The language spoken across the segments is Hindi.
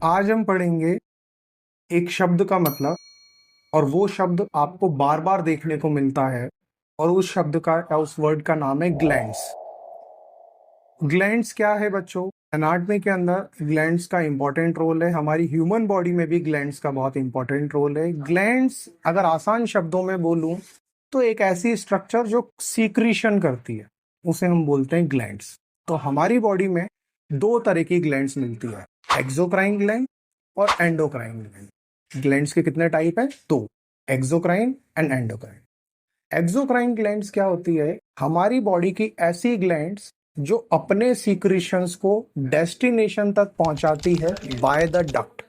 आज हम पढ़ेंगे एक शब्द का मतलब, और वो शब्द आपको बार बार देखने को मिलता है, और उस शब्द का या उस वर्ड का नाम है ग्लैंड्स। ग्लैंड्स क्या है बच्चों? एनाटॉमी के अंदर ग्लैंड्स का इंपॉर्टेंट रोल है। हमारी ह्यूमन बॉडी में भी ग्लैंड्स का बहुत इंपॉर्टेंट रोल है। ग्लैंड्स अगर आसान शब्दों में बोलूं तो एक ऐसी स्ट्रक्चर जो सीक्रीशन करती है, उसे हम बोलते हैं ग्लैंड्स। तो हमारी बॉडी में दो तरह की ग्लैंड्स मिलती है, एक्सोक्राइन ग्लैंड और एंडोक्राइन ग्लैंड। ग्लैंड्स के कितने टाइप है? दो, exocrine and endocrine. Exocrine glands क्या होती है? हमारी बॉडी की ऐसी ग्लैंड्स जो अपने सीक्रेशंस को डेस्टिनेशन तक पहुंचाती है बाय द डक्ट,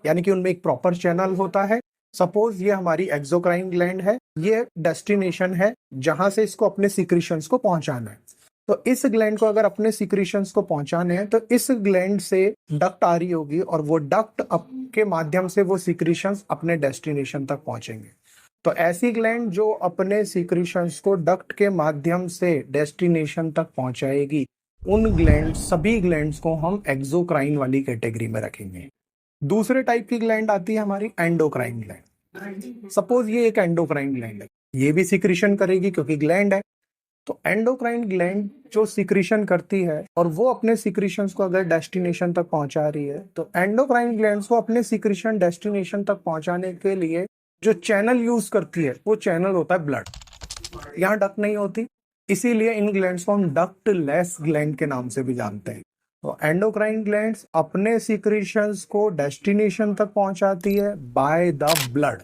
यानी कि उनमें एक प्रॉपर चैनल होता है। सपोज ये हमारी एक्सोक्राइन ग्लैंड है, ये डेस्टिनेशन है जहां से इसको अपने सीक्रेशंस को पहुंचाना है। तो इस ग्लैंड को अगर अपने सीक्रेशंस को पहुंचाने हैं तो इस ग्लैंड से डक्ट आ रही होगी, और वो डक्ट के माध्यम से वो सीक्रेशंस अपने डेस्टिनेशन तक पहुंचेंगे। तो ऐसी ग्लैंड जो अपने सीक्रेशंस को डक्ट के माध्यम से डेस्टिनेशन तक पहुंचाएगी, उन ग्लैंड सभी ग्लैंड्स को हम एक्सोक्राइन वाली कैटेगरी में रखेंगे। दूसरे टाइप की ग्लैंड आती है हमारी एंडोक्राइन ग्लैंड। सपोज ये एक एंडोक्राइन ग्लैंड है, ये भी सीक्रेशन करेगी क्योंकि ग्लैंड है। तो एंडोक्राइन ग्लैंड जो सीक्रेशन करती है और वो अपने सीक्रेशंस को अगर डेस्टिनेशन तक पहुंचा रही है, तो एंडोक्राइन ग्लैंड्स को अपने सीक्रेशन डेस्टिनेशन तक पहुंचाने के लिए जो चैनल यूज करती है वो चैनल होता है ब्लड। यहाँ डक्ट नहीं होती, इसीलिए इन ग्लैंड्स को हम डक्ट लेस ग्लैंड के नाम से भी जानते हैं। तो एंडोक्राइन ग्लैंड्स अपने सीक्रेशंस को डेस्टिनेशन तक पहुंचाती है बाय द ब्लड।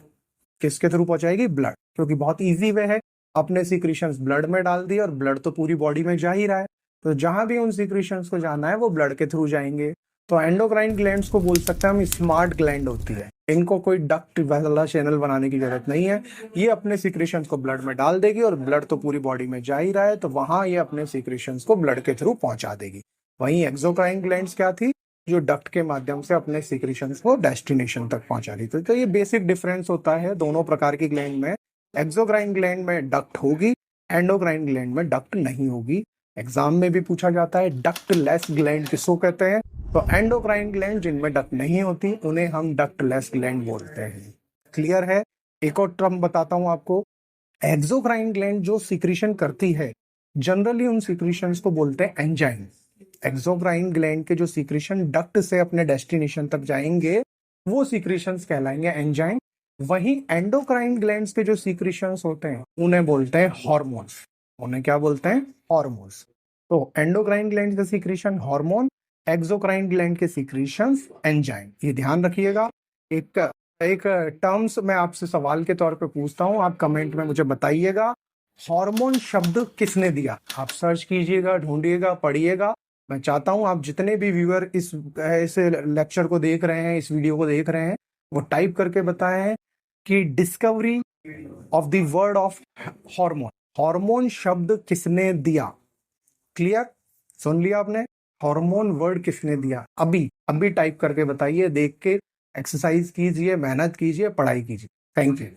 किसके थ्रू पहुंचाएगी? ब्लड, क्योंकि बहुत इजी वे है, अपने सीक्रेशंस ब्लड में डाल दिए और ब्लड तो पूरी बॉडी में जा ही रहा है, तो जहां भी उन सीक्रेशंस को जाना है वो ब्लड के थ्रू जाएंगे। तो एंडोक्राइन ग्लैंड्स को बोल सकते हैं हम स्मार्ट ग्लैंड होती है। इनको कोई डक्ट वाला चैनल बनाने की जरूरत नहीं है, ये अपने सीक्रेशंस को ब्लड में डाल देगी और ब्लड तो पूरी बॉडी में जा ही रहा है, तो वहां ये अपने सीक्रेशंस को ब्लड के थ्रू पहुंचा देगी। वहीं एक्सोक्राइन ग्लैंड्स क्या थी? जो डक्ट के माध्यम से अपने सीक्रेशंस को डेस्टिनेशन तक पहुंचा रही थी। तो ये बेसिक डिफरेंस होता है दोनों प्रकार की ग्लैंड में। एक्सोक्राइन ग्लैंड में डक्ट होगी, एंडोक्राइन ग्लैंड में डक्ट नहीं होगी। एग्जाम में भी पूछा जाता है डक्ट लेस ग्लैंड किसको कहते हैं? तो एंडोक्राइन ग्लैंड जिनमें डक्ट नहीं होती उन्हें हम डक्ट लेस ग्लैंड बोलते हैं। क्लियर है? एक और टर्म बताता हूं आपको। एक्सोक्राइन ग्लैंड जो सीक्रेशन करती है, जनरली उन सीक्रेशंस को बोलते हैं एंजाइम। एक्सोक्राइन ग्लैंड के जो सीक्रेशन डक्ट से अपने डेस्टिनेशन तक जाएंगे वो सीक्रेशंस कहलाएंगे एंजाइम। वहीं एंडोक्राइन ग्लैंड्स के जो सीक्रेशंस होते हैं उन्हें बोलते हैं हार्मोन्स। उन्हें क्या बोलते हैं? हार्मोन्स। तो एंडोक्राइन ग्लैंड के सीक्रेशन हार्मोन, एक्सोक्राइन ग्लैंड के सीक्रेशंस एंजाइम। ये ध्यान रखिएगा। एक एक टर्म्स मैं आपसे सवाल के तौर पे पूछता हूं, आप कमेंट में मुझे बताइएगा, हार्मोन शब्द किसने दिया? आप सर्च कीजिएगा, ढूंढिएगा, पढ़िएगा। मैं चाहता हूं आप जितने भी व्यूअर इस लेक्चर को देख रहे हैं, इस वीडियो को देख रहे हैं, वो टाइप करके बताएं कि discovery of the word of hormone, hormone शब्द किसने दिया? क्लियर? सुन लिया आपने? हार्मोन वर्ड किसने दिया? अभी अभी टाइप करके बताइए, देख के एक्सरसाइज कीजिए, मेहनत कीजिए, पढ़ाई कीजिए। Thank you.